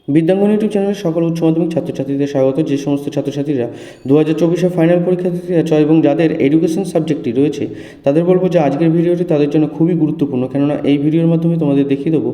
বিদ্যাঙ্গন YouTube চ্যানেলের সকল উচ্চ মাধ্যমিক ছাত্রছাত্রীদের স্বাগত। যে সমস্ত ছাত্রছাত্রীরা 2024 ফাইনাল পরীক্ষা দিতে যাচ্ছে এবং যাদের এডুকেশন সাবজেক্টটি রয়েছে তাদের বলবো যে আজকের ভিডিওটি তাদের জন্য খুবই গুরুত্বপূর্ণ, কেননা এই ভিডিওর মাধ্যমে তোমাদের দেখিয়ে দেবো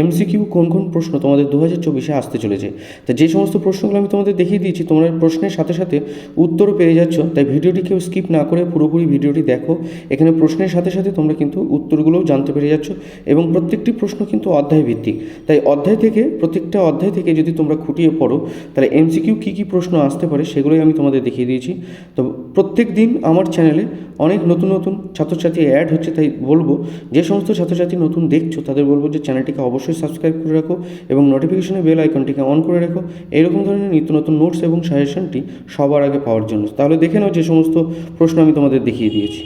এমসিকিউ কোন কোন প্রশ্ন তোমাদের 2024 আসতে চলেছে। তা যে সমস্ত প্রশ্নগুলো আমি তোমাদের দেখিয়ে দিয়েছি তোমরা প্রশ্নের সাথে সাথে উত্তরও পেয়ে যাচ্ছ, তাই ভিডিওটি কেউ স্কিপ না করে পুরোপুরি ভিডিওটি দেখো। এখানে প্রশ্নের সাথে সাথে তোমরা কিন্তু উত্তরগুলোও জানতে পেরে যাচ্ছ এবং প্রত্যেকটি প্রশ্ন কিন্তু অধ্যায় ভিত্তিক, তাই অধ্যায় থেকে প্রত্যেকটা অধ্যায় থেকে যদি তোমরা খুঁটিয়ে পড়ো তাহলে এমসিকিউ কী কী প্রশ্ন আসতে পারে সেগুলোই আমি তোমাদের দেখিয়ে দিয়েছি। তো প্রত্যেক দিন আমার চ্যানেলে অনেক নতুন নতুন ছাত্রছাত্রী অ্যাড হচ্ছে, তাই বলবো যে সমস্ত ছাত্রছাত্রী নতুন দেখছো তাদের বলবো যে চ্যানেলটিকে অবশ্যই সাবস্ক্রাইব করে রাখো এবং নোটিফিকেশনের বেল আইকনটিকে অন করে রাখো এরকম ধরনের নিত্য নতুন নোটস এবং সাজেশনটি সবার আগে পাওয়ার জন্য। তাহলে দেখে নাও যে সমস্ত প্রশ্ন আমি তোমাদের দেখিয়ে দিয়েছি।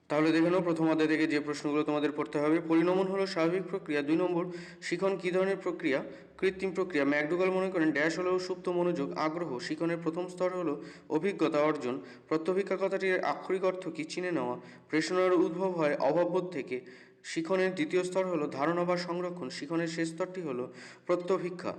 তাহলে দেখে নাও প্রথম অধ্যায় থেকে যে প্রশ্নগুলো তোমাদের পড়তে হবে। পরিণমন হলো স্বাভাবিক প্রক্রিয়া। 2 নম্বর, শিখন কী ধরনের প্রক্রিয়া? কৃত্রিম প্রক্রিয়া। ম্যাকডুগাল মনে করেন ড্যাশ হলো সুপ্ত মনোযোগ, আগ্রহ। শিখনের প্রথম স্তর হলো অভিজ্ঞতা অর্জন। প্রত্যভিজ্ঞা কথাটির আক্ষরিক অর্থ কি? চিনে নেওয়া। প্রেষণার উদ্ভব হয় অভাববোধ থেকে। শিখনের দ্বিতীয় স্তর হলো ধারণা বা সংরক্ষণ। শিখনের শেষ স্তরটি হলো প্রত্যভিজ্ঞা।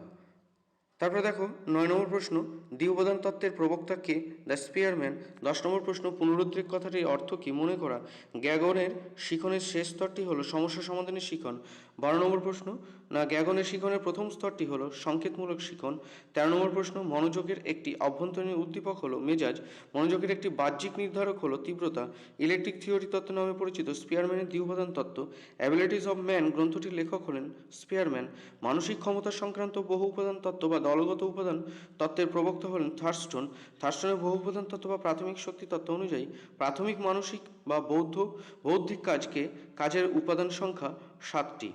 তারপরে দেখো 9 নম্বর প্রশ্ন, দ্বি উপাদান তত্ত্বের প্রবক্তা কে? The Spearman. 10 নম্বর প্রশ্ন, পুনরুদ্রেক কথাটির অর্থ কি? মনে করা। গ্যাগনের শিখনের শেষ স্তরটি হলো সমস্যা সমাধানের শিখন। 12 নম্বর প্রশ্ন, না গ্যাগনের শিখনের প্রথম স্তরটি হলো সংকেতমূলক শিখন। 13 নম্বর প্রশ্ন, মনোযোগের একটি অভ্যন্তরীণ উদ্দীপক হলো মেজাজ। মনোযোগের একটি বাহ্যিক নির্ধারক হলো তীব্রতা। ইলেকট্রিক থিওরি তত্ত্ব নামে পরিচিত স্পিয়ারম্যানের দ্বি উপাদান তত্ত্ব। অ্যাবিলিটিস অফ ম্যান গ্রন্থটির লেখক হলেন স্পিয়ারম্যান। মানসিক ক্ষমতা সংক্রান্ত বহু উপাদান তত্ত্ব বা দলগত উপাদান তত্ত্বের প্রবক্তা হলেন থার্স্টন। থার্স্টনের বহু উপাদান তত্ত্ব বা প্রাথমিক শক্তি তত্ত্ব অনুযায়ী প্রাথমিক মানসিক বা বৌদ্ধিক কাজের উপাদান সংখ্যা 7টি।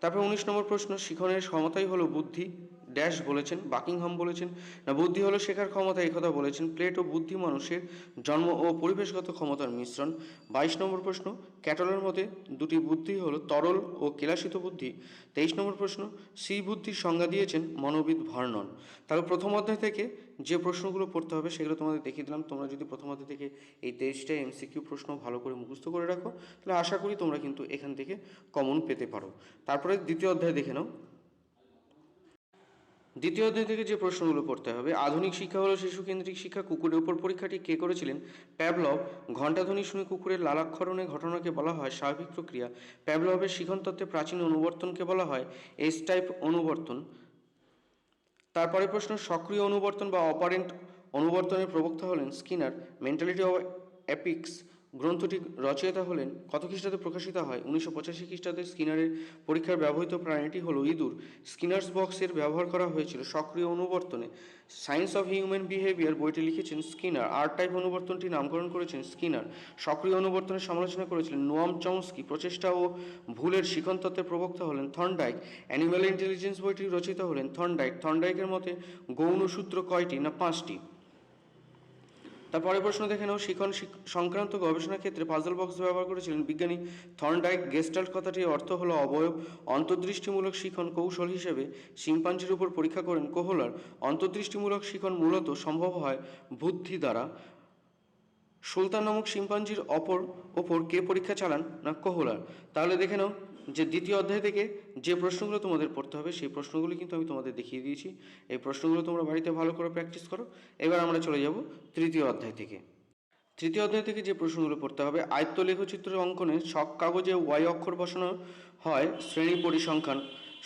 তারপর 19 নম্বর প্রশ্ন, শিখনের ক্ষমতাই হলো বুদ্ধি। ড্যাশ বলেছেন? বাকিংহাম বলেছেন। না বুদ্ধি হলো শেখার ক্ষমতা, এই কথা বলেছেন প্লেটো। বুদ্ধি মানুষের জন্ম ও পরিবেশগত ক্ষমতার মিশ্রণ। 22 নম্বর প্রশ্ন, ক্যাটলের মতে দুটি বুদ্ধি হলো তরল ও কেলাসিত বুদ্ধি। 23 নম্বর প্রশ্ন, সি বুদ্ধির সংজ্ঞা দিয়েছেন মনোবিদ ভার্নন। তাহলে প্রথম অধ্যায় থেকে যে প্রশ্নগুলো পড়তে হবে সেগুলো তোমাদের দেখিয়ে দিলাম। তোমরা যদি প্রথম অধ্যায় থেকে এই 23টা এমসিকিউ প্রশ্ন ভালো করে মুখস্থ করে রাখো তাহলে আশা করি তোমরা কিন্তু এখান থেকে কমন পেতে পারো। তারপরে দ্বিতীয় অধ্যায় দেখে নাও। দ্বিতীয় অধ্যায় থেকে যে প্রশ্নগুলো পড়তে হবে, আধুনিক শিক্ষা হলো শিশুকেন্দ্রিক শিক্ষা। কুকুরের উপর পরীক্ষাটি কে করেছিলেন? প্যাভলভ। ঘণ্টাধ্বনি শুনে কুকুরের লালাক্ষরণের ঘটনাকে বলা হয় স্বাভাবিক প্রক্রিয়া। প্যাভলভের শিখন তত্ত্বে প্রাচীন অনুবর্তনকে বলা হয় এস টাইপ অনুবর্তন। তারপরে প্রশ্ন, সক্রিয় অনুবর্তন বা অপারেন্ট অনুবর্তনের প্রবক্তা হলেন স্কিনার। মেন্টালিটি অফ অ্যাপিক্স গ্রন্থটি রচয়িতা হলেন কত খ্রিস্টাব্দে প্রকাশিত হয়? 1985 খ্রিস্টাব্দে। স্কিনারের পরীক্ষার ব্যবহৃত প্রাণীটি হলো ইঁদুর। স্কিনার্স বক্সের ব্যবহার করা হয়েছিল সক্রিয় অনুবর্তনে। সায়েন্স অফ হিউম্যান বিহেভিয়ার বইটি লিখেছেন স্কিনার। আর টাইপ অনুবর্তনটি নামকরণ করেছেন স্কিনার। সক্রিয় অনুবর্তনের সমালোচনা করেছিলেন নোয়াম চমস্কি। প্রচেষ্টা ও ভুলের শিখন তত্ত্বের প্রবক্তা হলেন থর্নডাইক। অ্যানিম্যাল ইন্টেলিজেন্স বইটির রচয়িতা হলেন থর্নডাইক। থর্নডাইকের মতে গৌণ সূত্র কয়টি? না 5টি। তারপরে প্রশ্ন দেখে নাও, শিখন সংক্রান্ত গবেষণার ক্ষেত্রে পাজল বক্স ব্যবহার করেছিলেন বিজ্ঞানী থর্নডাইক। গেস্টাল্ট কথাটির অর্থ হলো অবয়ব। অন্তর্দৃষ্টিমূলক শিখন কৌশল হিসেবে শিম্পাঞ্জির উপর পরীক্ষা করেন কোহলার। অন্তর্দৃষ্টিমূলক শিখন মূলত সম্ভব হয় বুদ্ধি দ্বারা। সুলতান নামক শিম্পাঞ্জির ওপর কে পরীক্ষা চালান? না কোহলার। তাহলে দেখে নাও যে দ্বিতীয় অধ্যায় থেকে যে প্রশ্নগুলো তোমাদের পড়তে হবে সেই প্রশ্নগুলি কিন্তু আমি তোমাদের দেখিয়ে দিয়েছি। এই প্রশ্নগুলো তোমরা বাড়িতে ভালো করে প্র্যাকটিস করো। এবার আমরা চলে যাব তৃতীয় অধ্যায় থেকে। তৃতীয় অধ্যায় থেকে যে প্রশ্নগুলো পড়তে হবে, আয়ত্ত লেখচিত্র অঙ্কনে ছক কাগজে ওয়াই অক্ষর বসানো হয়। শ্রেণী পরিসংখ্যান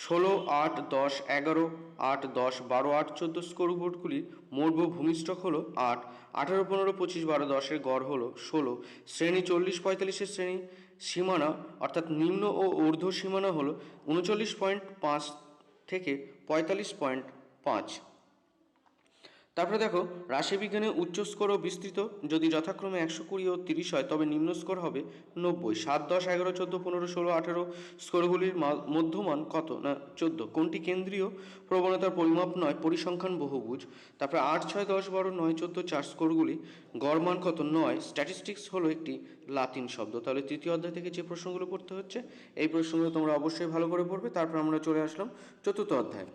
16, 8, 10, 11, 8, 10, 12, 8, 14 স্কোরবোর্ডগুলির মোট ভূমিস্টক হলো 8। 18, 15, 25, 12, 10-এর গড় হলো 16। শ্রেণী 40-45-এর শ্রেণী সীমানা অর্থাৎ নিম্ন ও ঊর্ধ্ব সীমানা হলো 39.5 থেকে 45.5। তারপরে দেখো রাশিবিজ্ঞানে উচ্চ স্কোর ও বিস্তৃত যদি যথাক্রমে 120 ও 30 হয় তবে নিম্ন স্কোর হবে 90। 7, 10, 11, 14, 15, 16, 18 স্কোরগুলির মধ্যমান কত? না 14। কোনটি কেন্দ্রীয় প্রবণতার পরিমাপ নয়? পরিসংখ্যান বহুভুজ। তারপরে 8, 6, 10, 12, 9, 14, 4 স্কোরগুলি গড় মান কত? 9। স্ট্যাটিস্টিক্স হলো একটি লাতিন শব্দ। তাহলে তৃতীয় অধ্যায় থেকে যে প্রশ্নগুলো পড়তে হচ্ছে এই প্রশ্নগুলো তোমরা অবশ্যই ভালো করে পড়বে। তারপর আমরা চলে আসলাম চতুর্থ অধ্যায়।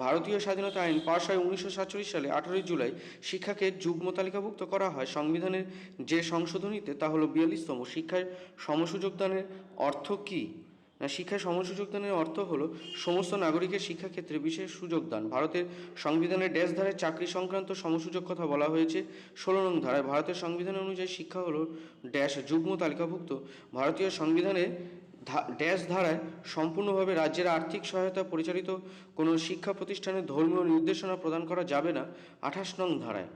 ভারতীয় স্বাধীনতা আইন পাশ হয় 1947 সালে। 18 জুলাই শিক্ষাকে যুগ্ম তালিকাভুক্ত করা হয় সংবিধানের যে সংশোধনীতে, তা হলো 42তম। শিক্ষায় সমসুযোগ দানের অর্থ কী? না শিক্ষায় সমসুযোগ দানের অর্থ হলো সমস্ত নাগরিকের শিক্ষাক্ষেত্রে বিশেষ সুযোগ দান। ভারতের সংবিধানের ড্যাশ ধারায় চাকরি সংক্রান্ত সমসুযোগ কথা বলা হয়েছে 16 নং ধারায়। ভারতের সংবিধান অনুযায়ী শিক্ষা হলো ড্যাশ যুগ্ম তালিকাভুক্ত। ভারতীয় সংবিধানে ড্যাশ ধারায় সম্পূর্ণভাবে রাজ্যের আর্থিক সহায়তা পরিচালিত কোনো শিক্ষা প্রতিষ্ঠানে ধর্মীয় নির্দেশনা প্রদান করা যাবে না 28 নং ধারায়।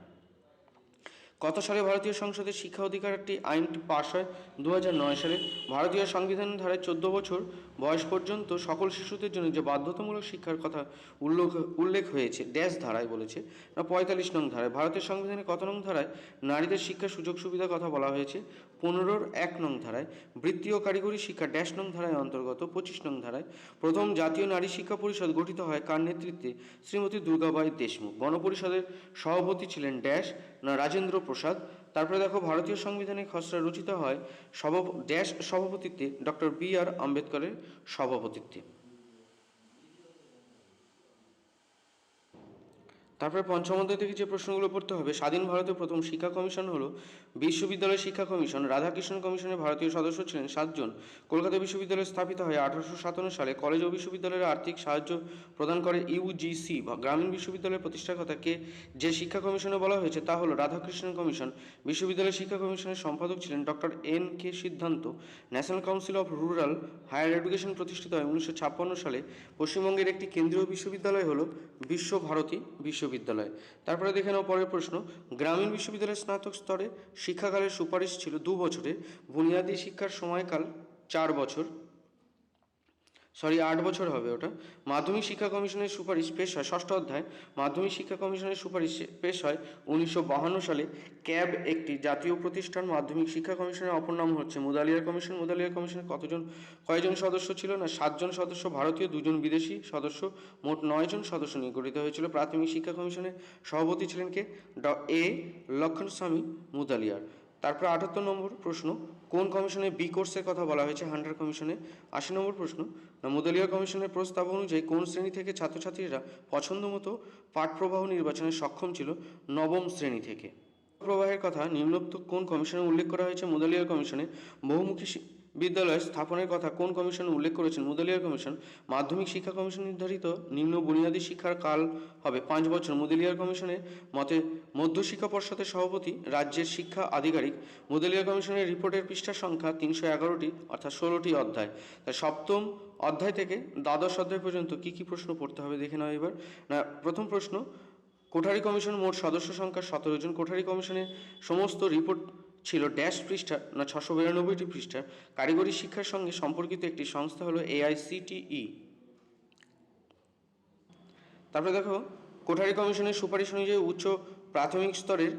কত সালে ভারতীয় সংসদে শিক্ষা অধিকারটি আইনটি পাশ হয়? 2009 সালে। ভারতীয় সংবিধান ধারায় 14 বছর বয়স পর্যন্ত সকল শিশুদের জন্য যে বাধ্যতামূলক শিক্ষার কথা উল্লেখ হয়েছে ড্যাশ ধারায় বলেছে না 45 নং ধারায়। ভারতের সংবিধানে কত নং ধারায় নারীদের শিক্ষার সুযোগ সুবিধার কথা বলা হয়েছে? 15-1 নং ধারায়। বৃত্তি ও কারিগরি শিক্ষা ড্যাশ নং ধারায় অন্তর্গত? 25 নং ধারায়। প্রথম জাতীয় নারী শিক্ষা পরিষদ গঠিত হয় কার নেতৃত্বে? শ্রীমতী দুর্গাবাই দেশমুখ। গণপরিষদের সভাপতি ছিলেন ড্যাশ না রাজেন্দ্র প্রসাদ। তারপরে দেখো ভারতীয় সংবিধানের খসড়া রচিত হয় ড্যাশ সভাপতিত্বে? ডক্টর BR আম্বেদকরের সভাপতিত্বে। তারপরে পঞ্চম অধ্যায় থেকে যে প্রশ্নগুলো পড়তে হবে, স্বাধীন ভারতের প্রথম শিক্ষা কমিশন হলো বিশ্ববিদ্যালয় শিক্ষা কমিশন। রাধাকৃষ্ণ কমিশনের ভারতীয় সদস্য ছিলেন 7 জন। কলকাতা বিশ্ববিদ্যালয় স্থাপিত হয় 1857 সালে। কলেজ ও বিশ্ববিদ্যালয়ের আর্থিক সাহায্য প্রদান করে UGC। গ্রামীণ বিশ্ববিদ্যালয়ের প্রতিষ্ঠাতাকে যে শিক্ষা কমিশনে বলা হয়েছে তা হলো রাধাকৃষ্ণ কমিশন। বিশ্ববিদ্যালয় শিক্ষা কমিশনের সম্পাদক ছিলেন doctor N.K. Siddhanta. National council of rural higher education প্রতিষ্ঠিত হয় 1956 সালে। পশ্চিমবঙ্গের একটি কেন্দ্রীয় বিশ্ববিদ্যালয় হলো বিশ্বভারতী বিশ্ববিদ্যালয়। তারপরে দেখে নাও পরের প্রশ্ন, গ্রামীণ বিশ্ববিদ্যালয়ের স্নাতক স্তরে শিক্ষাকালের সুপারিশ ছিল 2 বছরের। বুনিয়াদী শিক্ষার সময়কাল 8 বছর হবে ওটা। মাধ্যমিক শিক্ষা কমিশনের সুপারিশ পেশ হয় 6ষ্ঠ অধ্যায়। মাধ্যমিক শিক্ষা কমিশনের সুপারিশ পেশ হয় 1952 সালে। ক্যাব একটি জাতীয় প্রতিষ্ঠান। মাধ্যমিক শিক্ষা কমিশনের অপর নাম হচ্ছে মুদালিয়ার কমিশন। মুদালিয়ার কমিশনে কয়জন সদস্য ছিল? না 7 জন সদস্য ভারতীয়, 2 জন বিদেশি সদস্য, মোট 9 জন সদস্য নিয়ে গঠিত হয়েছিল। প্রাথমিক শিক্ষা কমিশনের সভাপতি ছিলেন কে? A. লক্ষণস্বামী মুদালিয়ার। তারপর 78 নম্বর প্রশ্ন, কোন কমিশনে বি কোর্সের কথা বলা হয়েছে? হান্টার কমিশনে। 80 নম্বর প্রশ্ন, না মুদালিয়ার কমিশনের প্রস্তাব অনুযায়ী কোন শ্রেণী থেকে ছাত্রছাত্রীরা পছন্দ মতো পাঠ প্রবাহ নির্বাচনে সক্ষম ছিল? 9ম শ্রেণী থেকে। প্রবাহের কথা নিম্নোক্ত কোন কমিশনে উল্লেখ করা হয়েছে? মুদালিয়ার কমিশনে। বহুমুখী বিদ্যালয় স্থাপনের কথা কোন কমিশনে উল্লেখ করেছেন? মুদালিয়ার কমিশন। মাধ্যমিক শিক্ষা কমিশন নির্ধারিত নিম্ন বুনিয়াদী শিক্ষার কাল হবে 5 বছর। মুদালিয়ার কমিশনের মতে মধ্যশিক্ষা পর্ষদের সভাপতি রাজ্যের শিক্ষা আধিকারিক। মুদালিয়ার কমিশনের রিপোর্টের পৃষ্ঠা সংখ্যা 311টি, অর্থাৎ 16টি অধ্যায়। তাই 7ম অধ্যায় থেকে দ্বাদশ অধ্যায় পর্যন্ত কি কি প্রশ্ন পড়তে হবে দেখে নাও এবার। না প্রথম প্রশ্ন, কোঠারি কমিশন মোট সদস্য সংখ্যা 17 জন। কোঠারি কমিশনের সমস্ত রিপোর্ট ছিল ড্যাশ পৃষ্ঠা? না 692টি পৃষ্ঠা। কারিগরি শিক্ষার সঙ্গে সম্পর্কিত একটি সংস্থা হলো AICTE। তারপরে দেখো কোঠারি কমিশনের সুপারিশ অনুযায়ী উচ্চ প্রাথমিক স্তরের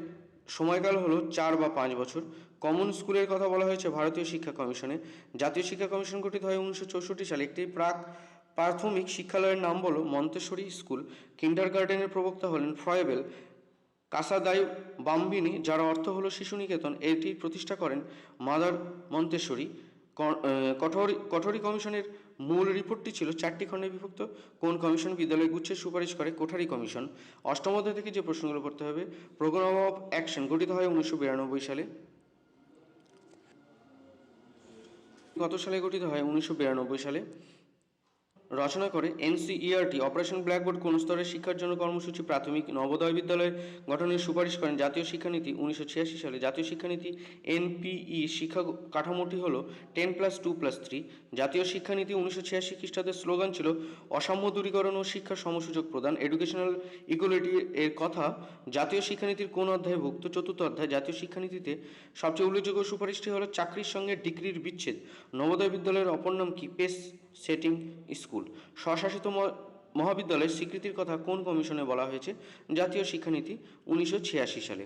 সময়কাল হলো 4 বা 5 বছর। কমন স্কুলের কথা বলা হয়েছে ভারতীয় শিক্ষা কমিশনে। জাতীয় শিক্ষা কমিশন গঠিত হয় 1964 সালে। একটি প্রাথমিক শিক্ষালয়ের নাম বলো মন্তেশ্বরী স্কুল। কিন্ডারগার্টেনের প্রবক্তা হলেন ফ্রয়েবেল। কাসাদাই বাম্বিনি, যার অর্থ হলো শিশু নিকেতন, এটি প্রতিষ্ঠা করেন মাদার মন্তেশ্বরী। কঠোরি কমিশনের মূল রিপোর্টটি ছিল 4টি খণ্ডে বিভক্ত। কোন কমিশন বিদ্যালয় গুচ্ছের সুপারিশ করে? কোঠারি কমিশন। অষ্টম অধ্যায় থেকে যে প্রশ্নগুলো পড়তে হবে, প্রোগ্রাম অফ অ্যাকশন গঠিত হয় 1992 সালে। কত সালে গঠিত হয়? 1992 সালে। রচনা করে NCERT। অপারেশন ব্ল্যাকবোর্ড কোন স্তরের শিক্ষার জন্য কর্মসূচি? প্রাথমিক। নবোদয় বিদ্যালয় গঠনের সুপারিশ করেন জাতীয় শিক্ষানীতি 1986 সালে। জাতীয় শিক্ষানীতি NPE শিক্ষা কাঠামোটি হলো 10+2+3। জাতীয় শিক্ষানীতি 1986 খ্রিস্টাব্দের স্লোগান ছিল অসাম্য দূরীকরণ ও শিক্ষার সমসুযোগ প্রদান, এডুকেশনাল ইকুয়ালিটি। এর কথা জাতীয় শিক্ষানীতির কোন অধ্যায়ে ভুক্ত? 4র্থ অধ্যায়। জাতীয় শিক্ষানীতিতে সবচেয়ে উল্লেখযোগ্য সুপারিশটি হলো চাকরির সঙ্গে ডিগ্রির বিচ্ছেদ। নবোদয় বিদ্যালয়ের অপর নাম কি? Pace setting school. স্বশাসিত মহাবিদ্যালয়ের স্বীকৃতির কথা কোন কমিশনে বলা হয়েছে? জাতীয় শিক্ষানীতি 1986 সালে।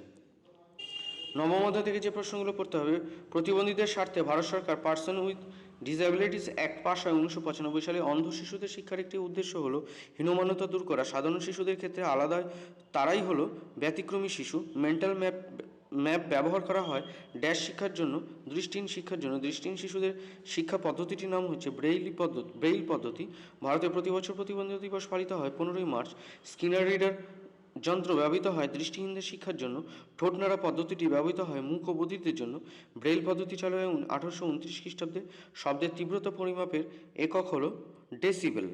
নবম অধ্যায় থেকে যে প্রশ্নগুলো পড়তে হবে, প্রতিবন্ধীদের স্বার্থে ভারত সরকার persons with disabilities act pass হয় 1995 সালে। অন্ধ শিশুদের শিক্ষার একটি উদ্দেশ্য হলো হীনমান্যতা দূর করা। সাধারণ শিশুদের ক্ষেত্রে আলাদা তারাই হলো ব্যতিক্রমী শিশু। মেন্টাল ম্যাপ ব্যবহার করা হয় ড্যাশ শিক্ষার জন্য? দৃষ্টিহীন শিক্ষার জন্য। দৃষ্টিহীন শিশুদের শিক্ষা পদ্ধতিটির নাম হচ্ছে ব্রেইল পদ্ধতি। ভারতে প্রতি বছর প্রতিবন্ধী দিবস পালিত হয় 15ই মার্চ। স্কিনার রিডার যন্ত্র ব্যবহৃত হয় দৃষ্টিহীনদের শিক্ষার জন্য, ঠোঁট নাড়া পদ্ধতিটি ব্যবহৃত হয় মূক ও বধিরদের জন্য, ব্রেইল পদ্ধতি চালু হয় 1829 খ্রিস্টাব্দে, শব্দের তীব্রতা পরিমাপের একক হলো ডেসিবেল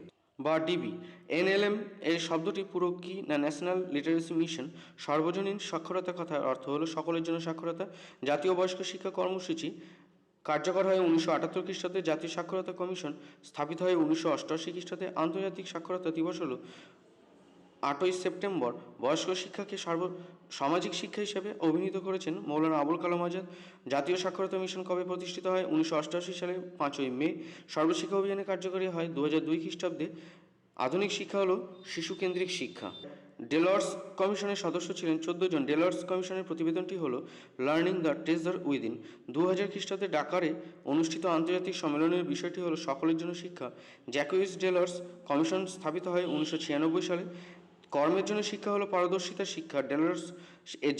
বা ডিবি। এনএলএম এর শব্দটি পুরো কি না ন্যাশনাল লিটারেসি মিশন, সর্বজনীন সাক্ষরতার কথার অর্থ হলো সকলের জন্য সাক্ষরতা। জাতীয় বয়স্ক শিক্ষা কর্মসূচি কার্যকর হয় 1978 খ্রিস্টাব্দে। জাতীয় সাক্ষরতা কমিশন স্থাপিত হয় 1988 খ্রিস্টাব্দে। আন্তর্জাতিক সাক্ষরতা দিবস হলো 8ই সেপ্টেম্বর। বয়স্ক শিক্ষাকে সামাজিক শিক্ষা হিসেবে অভিহিত করেছেন মৌলানা আবুল কালাম আজাদ। জাতীয় সাক্ষরতা মিশন কবে প্রতিষ্ঠিত হয়? 1988 সালে 5ই মে। সর্বশিক্ষা অভিযানে কার্যকরী হয় 2002 খ্রিস্টাব্দে। আধুনিক শিক্ষা হলো শিশুকেন্দ্রিক শিক্ষা। ডেলর্স কমিশনের সদস্য ছিলেন 14 জন। ডেলর্স কমিশনের প্রতিবেদনটি হলো লার্নিং দ্য ট্রেজার উইদিন। 2000 খ্রিস্টাব্দে ডাকারে অনুষ্ঠিত আন্তর্জাতিক সম্মেলনের বিষয়টি হলো সকলের জন্য শিক্ষা। জ্যাকুইস ডেলর্স কমিশন স্থাপিত হয় 1996 সালে। কর্মের জন্য শিক্ষা হলো পারদর্শিতার শিক্ষা। ডেলর্স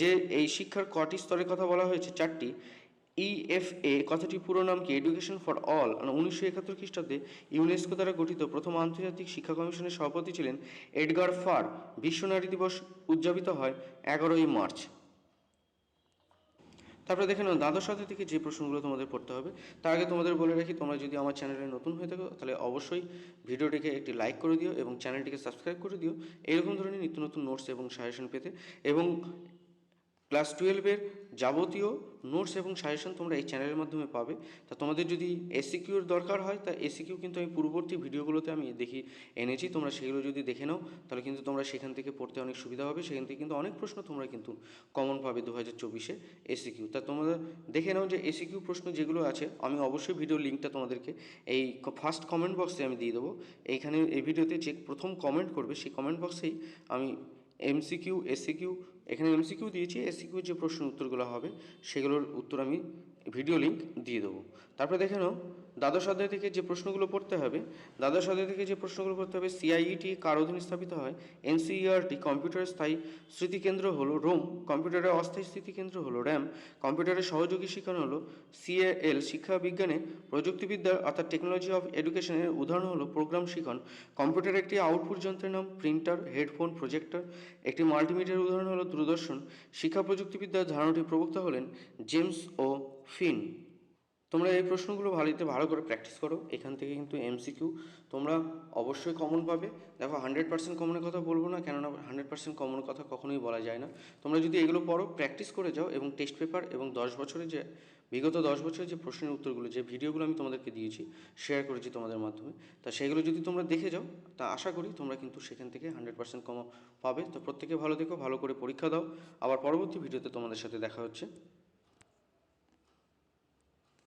যে এই শিক্ষার কটি স্তরের কথা বলা হয়েছে? 4টি। ইএফএ কথাটি পুরো নাম কি? Education for all. 1971 খ্রিস্টাব্দে ইউনেস্কো দ্বারা গঠিত প্রথম আন্তর্জাতিক শিক্ষা কমিশনের সভাপতি ছিলেন এডগার ফার। বিশ্ব নারী দিবস উদযাপিত হয় 11ই মার্চ। তারপরে দেখে নাও দ্বাদশ অধ্যায় থেকে যে প্রশ্নগুলো তোমাদের পড়তে হবে। তার আগে তোমাদের বলে রাখি, তোমরা যদি আমার চ্যানেলে নতুন হয়ে থাকো তাহলে অবশ্যই ভিডিওটিকে একটি লাইক করে দিও এবং চ্যানেলটিকে সাবস্ক্রাইব করে দিও এরকম ধরনের নিত্য নতুন নোটস এবং সাজেশন পেতে। এবং ক্লাস 12-এর যাবতীয় নোটস এবং সাজেশন তোমরা এই চ্যানেলের মাধ্যমে পাবে। তা তোমাদের যদি এসিকিউর দরকার হয়, তা এসিকিউ কিন্তু আমি পূর্ববর্তী ভিডিওগুলোতে আমি এনেছি। তোমরা সেগুলো যদি দেখে নাও তাহলে কিন্তু তোমরা সেখান থেকে পড়তে অনেক সুবিধা হবে। সেখান থেকে কিন্তু অনেক প্রশ্ন তোমরা কিন্তু কমন পাবে 2024-এ এসিকিউ। তা তোমরা দেখে নাও যে এসিকিউ প্রশ্ন যেগুলো আছে, আমি অবশ্যই ভিডিও লিঙ্কটা তোমাদেরকে এই ফার্স্ট কমেন্ট বক্সে আমি দিয়ে দেবো। এইখানে এই ভিডিওতে যে প্রথম কমেন্ট করবে সেই কমেন্ট বক্সেই আমি এমসিকিউ, এসিকিউ, এখানে এমসিকিউ দিয়েছি, এসিকিউ যে প্রশ্ন উত্তরগুলো হবে সেগুলোর উত্তর আমি ভিডিও লিঙ্ক দিয়ে দেবো। তারপরে দেখে নাও দ্বাদশ অধ্যায় থেকে যে প্রশ্নগুলো পড়তে হবে। দ্বাদশ অধ্যায় থেকে যে প্রশ্নগুলো পড়তে হবে, সিআইইটি কার অধীনে স্থাপিত হয়? এনসিইআরটি। কম্পিউটারের স্থায়ী স্মৃতিকেন্দ্র হলো রোম। কম্পিউটারের অস্থায়ী স্মৃতিকেন্দ্র হলো র্যাম। কম্পিউটারের সহযোগী শিক্ষণ হলো সিএএল। শিক্ষা বিজ্ঞানে প্রযুক্তিবিদ্যা অর্থাৎ টেকনোলজি অফ এডুকেশনের উদাহরণ হলো প্রোগ্রাম শিখন। কম্পিউটারের একটি আউটপুট যন্ত্রের নাম প্রিন্টার, হেডফোন, প্রজেক্টর। একটি মাল্টিমিডিয়ার উদাহরণ হলো দূরদর্শন। শিক্ষা প্রযুক্তিবিদ্যার ধারণাটির প্রবক্তা হলেন জেমস ও ফিন। তোমরা এই প্রশ্নগুলো ভালো করে প্র্যাকটিস করো। এখান থেকে কিন্তু এমসিকিউ তোমরা অবশ্যই কমন পাবে। দেখো 100% কমনের কথা বলবো না, কেননা 100% কমন কথা কখনোই বলা যায় না। তোমরা যদি এগুলো পড়ো, প্র্যাকটিস করে যাও এবং টেস্ট পেপার এবং বিগত 10 বছরের যে প্রশ্নের উত্তরগুলো, যে ভিডিওগুলো আমি তোমাদেরকে দিয়েছি, শেয়ার করেছি তোমাদের মাধ্যমে, তা সেগুলো যদি তোমরা দেখে যাও, তা আশা করি তোমরা কিন্তু সেখান থেকে 100% কমন পাবে। তো প্রত্যেকে ভালো থেকো, ভালো করে পরীক্ষা দাও। আবার পরবর্তী ভিডিওতে তোমাদের সাথে দেখা হচ্ছে।